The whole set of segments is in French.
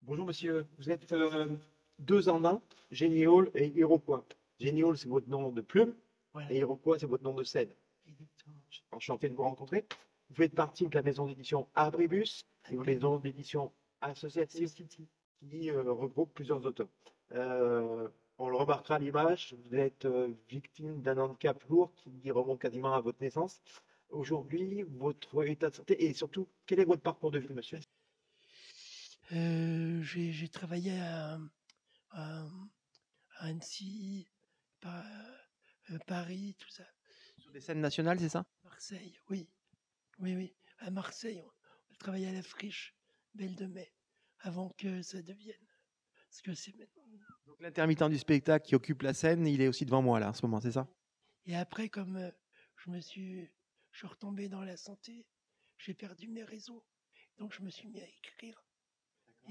Bonjour monsieur, vous êtes deux en un, Géniol et Iroquois. Géniol, c'est votre nom de plume, Voilà, et Iroquois, c'est votre nom de scène. exactement. Enchanté de vous rencontrer. Vous faites partie de la maison d'édition Abribus, une maison d'édition associative qui regroupe plusieurs auteurs. Euh, on le remarquera à l'image, vous êtes victime d'un handicap lourd qui remonte quasiment à votre naissance. Aujourd'hui, votre état de santé et surtout, quel est votre parcours de vie, monsieur? J'ai travaillé à, à Annecy, Pa- Paris, tout ça. Sur des scènes nationales, c'est ça? Marseille, oui, oui, oui. À Marseille, on travaillait à la Friche, Belle de Mai, avant que ça devienne. Parce que c'est maintenant. Donc l'intermittent du spectacle qui occupe la scène, il est aussi devant moi là en ce moment, c'est ça? Et après, comme je suis retombé dans la santé, j'ai perdu mes réseaux. Donc je me suis mis à écrire.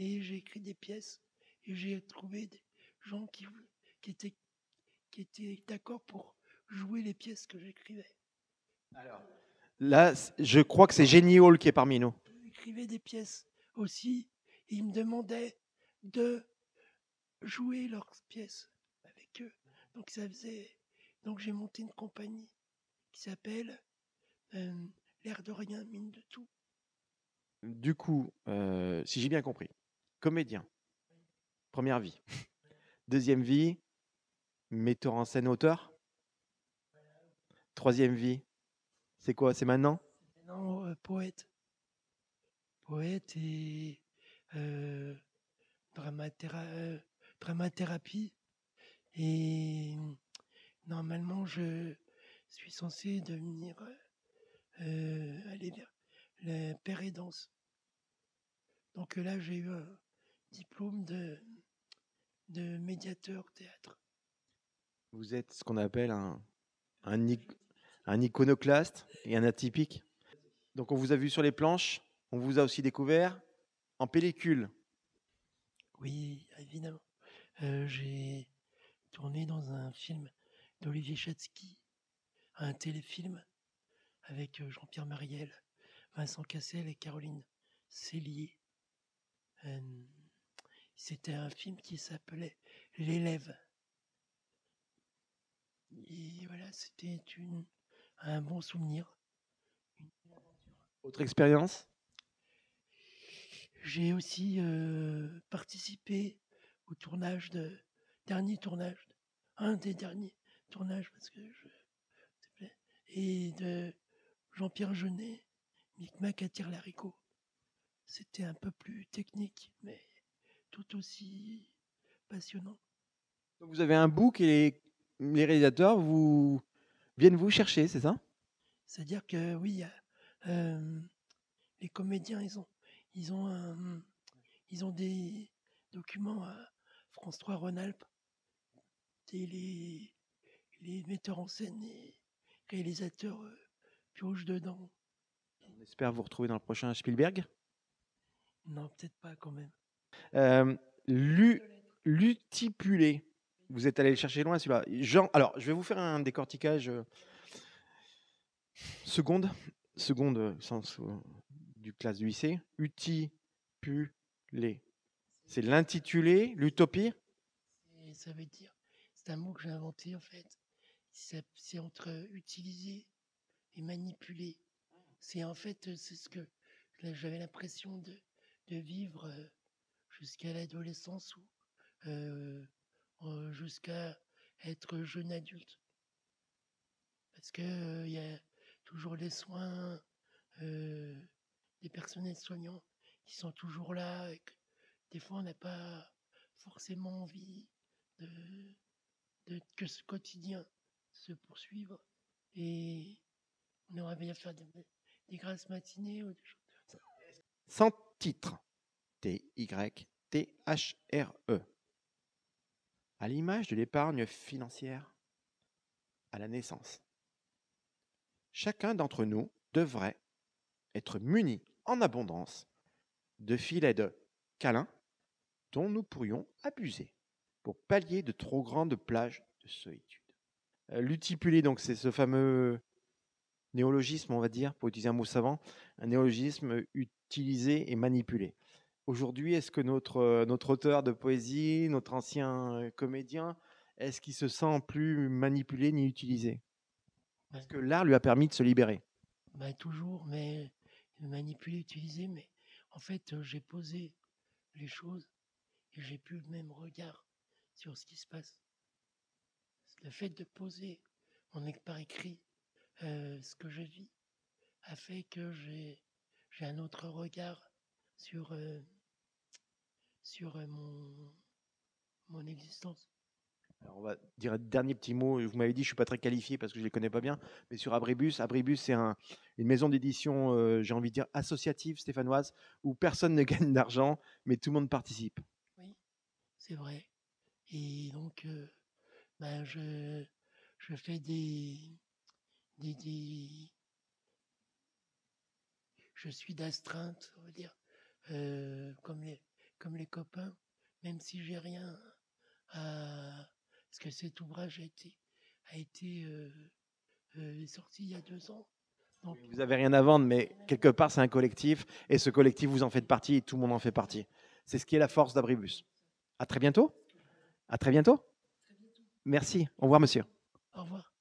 Et j'ai écrit des pièces. Et j'ai trouvé des gens qui étaient qui était d'accord pour jouer les pièces que j'écrivais. Alors, là, je crois que c'est Jenny Hall qui est parmi nous. J'écrivais des pièces aussi, et ils me demandaient de jouer leurs pièces avec eux. Donc ça faisait, donc j'ai monté une compagnie qui s'appelle L'air de rien, mine de tout. Du coup, si j'ai bien compris, comédien, première vie. Deuxième vie, metteur en scène auteur. Troisième vie, c'est quoi? C'est maintenant? Maintenant poète et euh, dramatéra- dramathérapie. Et normalement, je suis censé devenir aller vers la père et danse. Donc là, j'ai eu un diplôme de médiateur théâtre. Vous êtes ce qu'on appelle un, un iconoclaste et un atypique. Donc on vous a vu sur les planches, on vous a aussi découvert en pellicule. Oui, évidemment. J'ai tourné dans un film d'Olivier Chatsky, un téléfilm avec Jean-Pierre Mariel, Vincent Cassel et Caroline Cellier. Euh, C'était un film qui s'appelait L'élève. Et voilà, c'était un bon souvenir. Autre expérience? J'ai aussi participé au dernier tournage, un des derniers tournages, parce que s'il te plaît, et de Jean-Pierre Jeunet, Micmac à Tire-Larigot. C'était un peu plus technique, mais tout aussi passionnant. Donc vous avez un book et les réalisateurs viennent vous chercher, c'est ça? C'est-à-dire que oui, les comédiens, ils ont, ils ont des documents à France 3 Rhône-Alpes, et les metteurs en scène et réalisateurs piochent dedans. On espère vous retrouver dans le prochain Spielberg. Non, peut-être pas quand même. Euh, lu- Lutipulé. Vous êtes allé le chercher loin celui-là. Alors, je vais vous faire un décortiquage seconde, sens du classe du lycée. Utipulé. C'est l'intitulé, l'utopie. Et ça veut dire, c'est un mot que j'ai inventé en fait. C'est entre utiliser et manipuler. C'est en fait, c'est ce que là, j'avais l'impression de vivre jusqu'à l'adolescence ou jusqu'à être jeune adulte. Parce que il y a toujours les soins euh, des personnels soignants qui sont toujours là et que des fois on n'a pas forcément envie de, que ce quotidien se poursuive et on aimerait bien faire des grasses matinées ou des choses. Sans titre. Tythere. À l'image de l'épargne financière à la naissance. Chacun d'entre nous devrait être muni en abondance de filets de câlins dont nous pourrions abuser pour pallier de trop grandes plages de solitude. L'utipulé, donc, c'est ce fameux néologisme, on va dire, pour utiliser un mot savant, un néologisme utilisé et manipulé. Aujourd'hui, est-ce que notre auteur de poésie, notre ancien comédien, est-ce qu'il se sent plus manipulé ni utilisé? Parce que l'art lui a permis de se libérer. Toujours, mais manipuler, utiliser, mais en fait, j'ai posé les choses et j'ai plus le même regard sur ce qui se passe. Le fait de poser par écrit ce que je vis a fait que j'ai un autre regard sur, mon existence. Alors on va dire un dernier petit mot. Vous m'avez dit, je ne suis pas très qualifié parce que je ne les connais pas bien, mais sur Abribus. Abribus, c'est une maison d'édition, j'ai envie de dire, associative stéphanoise, où personne ne gagne d'argent, mais tout le monde participe. Oui, c'est vrai. Et donc, je fais je suis d'astreinte, on va dire, comme les copains, même si j'ai rien à... Parce que cet ouvrage a été sorti il y a 2 ans. Donc, Vous n'avez rien à vendre, mais quelque part, c'est un collectif, et ce collectif, vous en faites partie, et tout le monde en fait partie. C'est ce qui est la force d'Abribus. À très bientôt. À très bientôt. Merci. Au revoir, monsieur. au revoir.